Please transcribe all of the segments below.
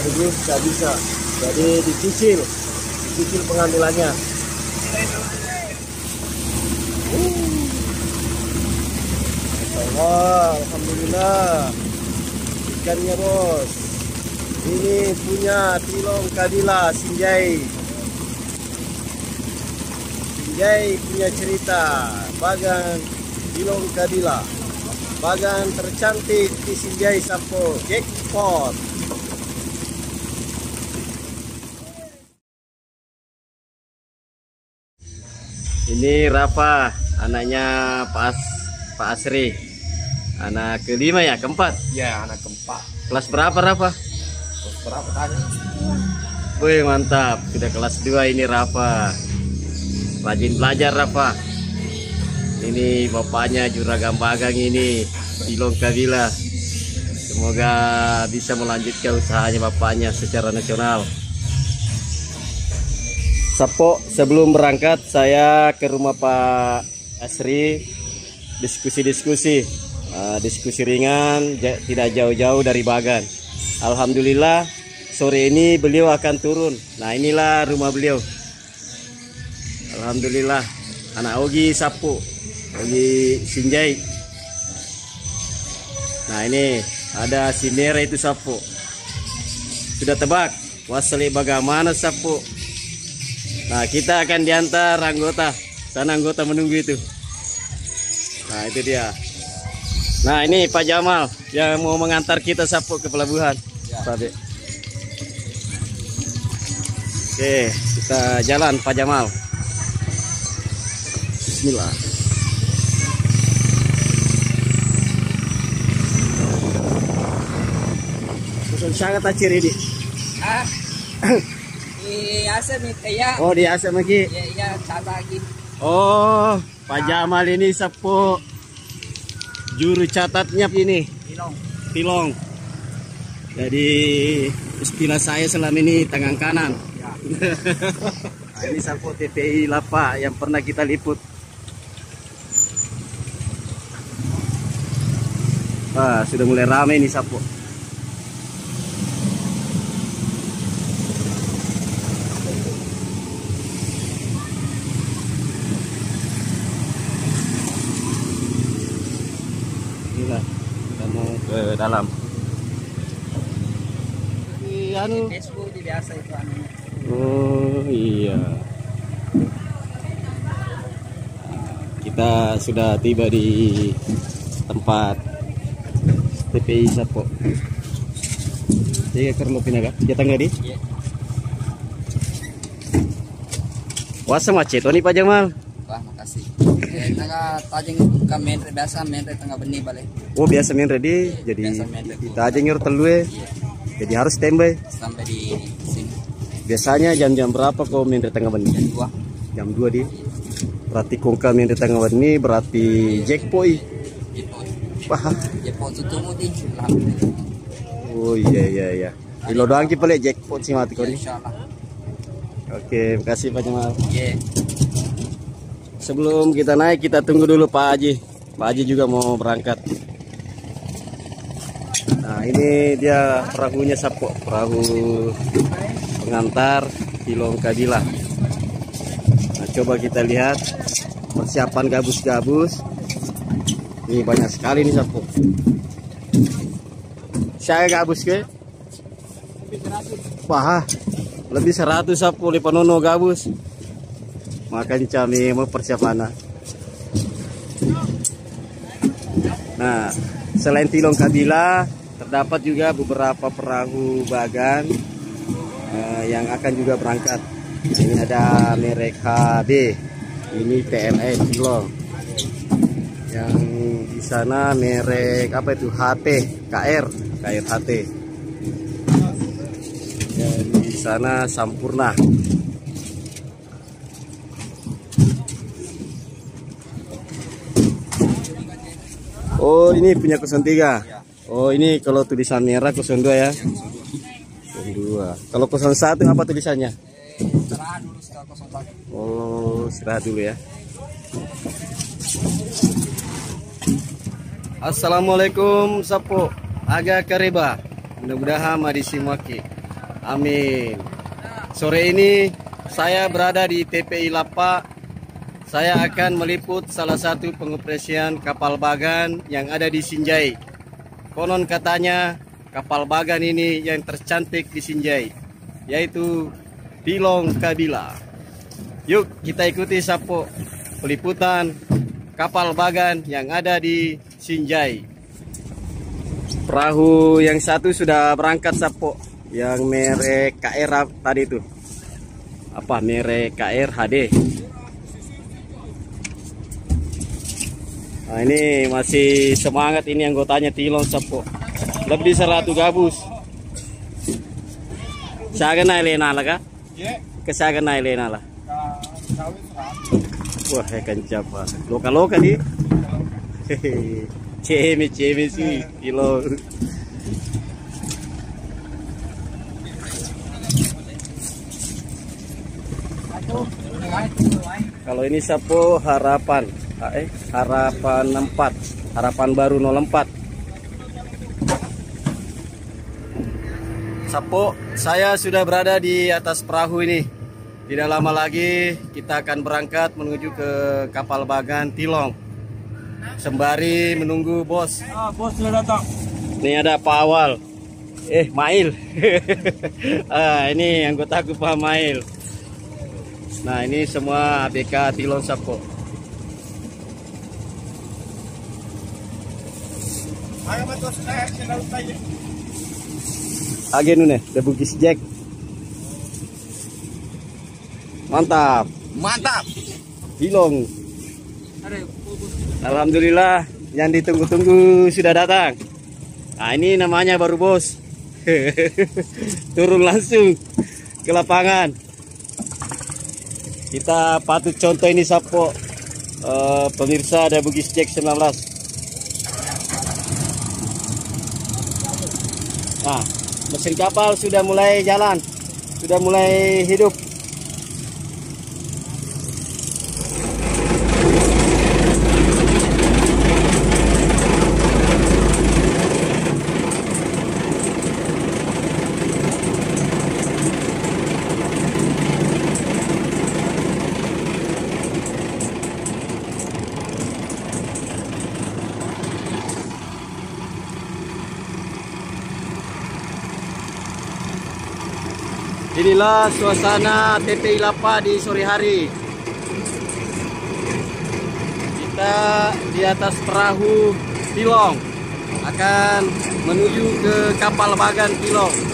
sekaligus nggak bisa. Jadi dicicil pengambilannya. Wah, alhamdulillah ikannya bos. Ini punya Tilong Kadila Sinjai. Sinjai punya cerita. Bagan Tilong Kadila, bagan tercantik di Sinjai Sapo, jackpot. Ini Rafa, anaknya Pak Asri, anak kelima ya, keempat? Ya, anak keempat. Kelas berapa Rafa? Kelas berapa tadi? Wih mantap, sudah kelas 2 ini Rafa. Rajin belajar Rafa. Ini bapaknya juragan bagang ini, Tilong Kadila. Semoga bisa melanjutkan usahanya bapaknya secara nasional. Sapo, sebelum berangkat saya ke rumah Pak Asri, diskusi ringan, tidak jauh-jauh dari Bagan. Alhamdulillah sore ini beliau akan turun. Nah inilah rumah beliau. Alhamdulillah, anak Ogi Sapo, Ogi Sinjai. Nah ini ada Sinera itu Sapo. Sudah tebak wasali bagaimana Sapo. Nah kita akan diantar anggota. Sana anggota menunggu itu. Nah itu dia. Nah ini Pak Jamal yang mau mengantar kita Sapo ke pelabuhan. Ya. Oke, kita jalan Pak Jamal. Bismillah. Susun sangat acir ini. Ah. Di asam ya. Oh di asam lagi. Iya, lagi. Oh, Pak Jamal ini Sapo. Juru catatnya ini. Tilong. Jadi istilah saya selama ini tangan kanan. Ya. Nah, ini Sapo TPI Lapa yang pernah kita liput. Wah, sudah mulai ramai nih Sapo. Kita mau ke dalam. Anu. Facebook biasa itu anunya. Oh iya. Kita sudah tiba di tempat TPI Sapo. Jadi kerno pinaga. Jatang di? Iya. Wasa macet nih Pak Jamal. Wah, makasih. Tengah tajeng ke menre biasa menre tengah benih balik. Oh biasa menre di, jadi kita aja ngir telu ya. Jadi harus standby sampai di sini. Biasanya jam-jam berapa kau menre tengah benih? Jam 2 di. Berarti kongka menre tengah benih berarti jackpot. Wah. Jackpot itu mudi. Alhamdulillah. Oh iya. Ilo doang ki pale jackpot sih mati kau ni. Insyaallah. Oke, makasih Pak Jamal. Iya. Sebelum kita naik kita tunggu dulu Pak Haji. Pak Haji juga mau berangkat. Nah ini dia perahunya Sapo, perahu pengantar Tilong Kadila. Nah coba kita lihat persiapan gabus-gabus. Ini banyak sekali nih Sapo. Saya gabus ke? Wah, lebih 100 Sapo di Panono gabus. Makan kami mau persiapan. Nah, selain Tilong Kadila, terdapat juga beberapa perahu bagan yang akan juga berangkat. Ini ada merek HB, ini PLN Tilong. Yang di sana merek apa itu HT, KR HT. Dan di sana Sampurna. Oh ini punya 03. Oh ini kalau tulisan merah 02 ya. 02. Kalau 01 apa tulisannya? Oh istirahat dulu ya. Assalamualaikum Sapo. Agak kareba. Mudah-mudahan madi simaki. Amin. Sore ini saya berada di TPI Lapa. Saya akan meliput salah satu pengoperasian kapal bagan yang ada di Sinjai. Konon katanya kapal bagan ini yang tercantik di Sinjai, yaitu Tilong Kabila. Yuk kita ikuti Sapo peliputan kapal bagan yang ada di Sinjai. Perahu yang satu sudah berangkat Sapo, yang merek KR tadi itu. Apa merek KR HD. Nah, ini masih semangat ini anggotanya Tilong Sapo. Lebih 100 gabus. Saga na Elena lah kah? Kesaga na Elena lah. Wah, kencap pak. Loka-loka nih. Ceme sih Tilong. Kalau ini Sapo harapan. Harapan 4, harapan baru 04. Sapo, saya sudah berada di atas perahu ini. Tidak lama lagi kita akan berangkat menuju ke kapal bagan Tilong. Sembari menunggu bos. Bos sudah datang. Ini ada Pak Awal. Mail. Ini anggotaku Pak Mail. Nah, ini semua ABK Tilong Sapo. Agen nih, The Bugis Jack. Mantap. Mantap. Tilong. Alhamdulillah, yang ditunggu-tunggu sudah datang. Nah, ini namanya baru bos. Turun langsung ke lapangan. Kita patut contoh ini Sapo. Pemirsa The Bugis Jack 19. Nah, mesin kapal sudah mulai jalan, sudah mulai hidup. Inilah suasana TPI Lapa di sore hari. Kita di atas perahu Tilong akan menuju ke kapal bagan Tilong.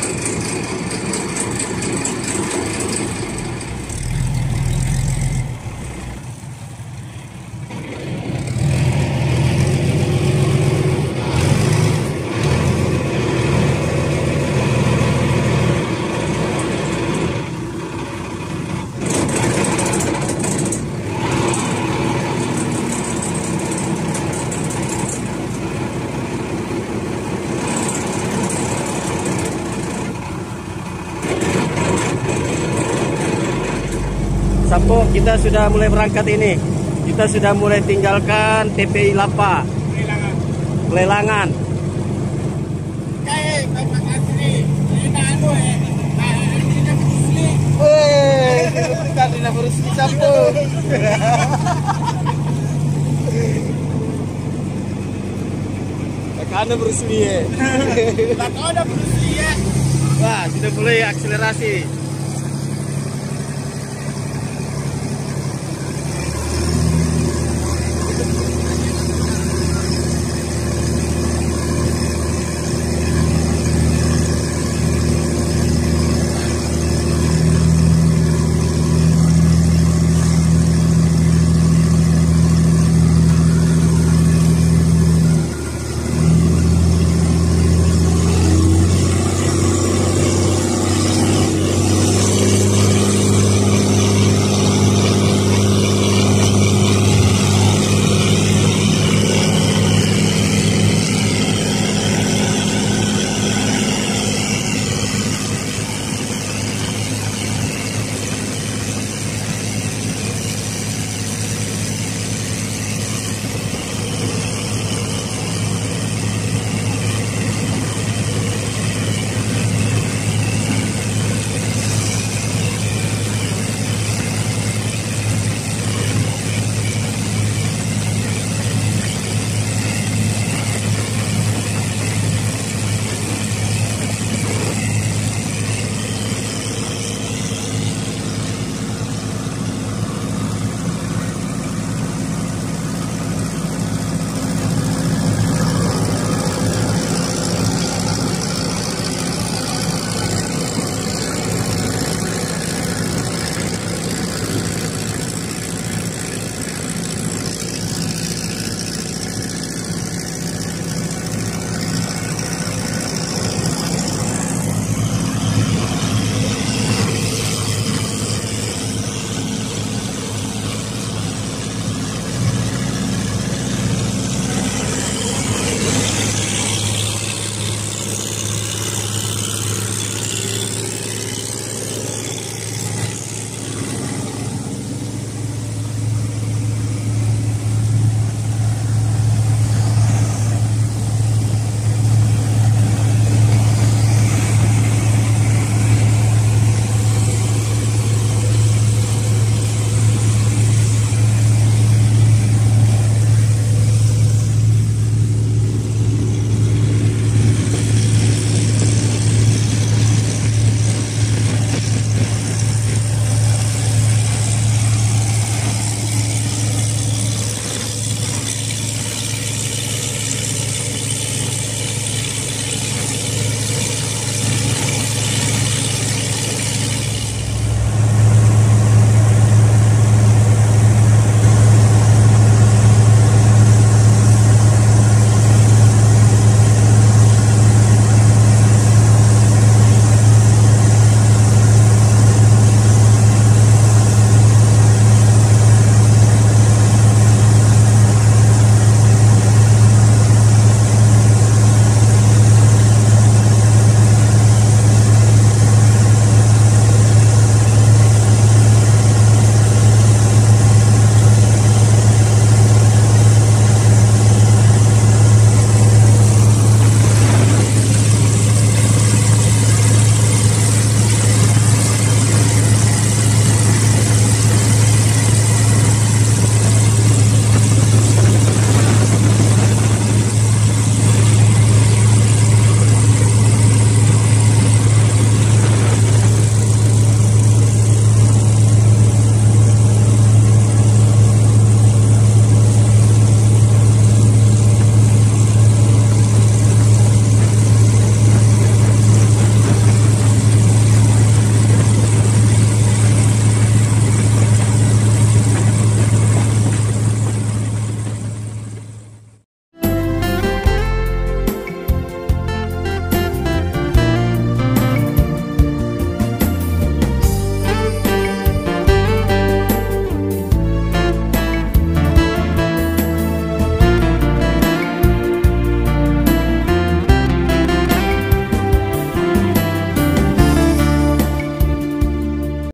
Sapo, kita sudah mulai berangkat ini. Kita sudah mulai tinggalkan TPI Lapa. Pelelangan. Karena baru Sapo. Karena berusia. Wah, sudah mulai akselerasi.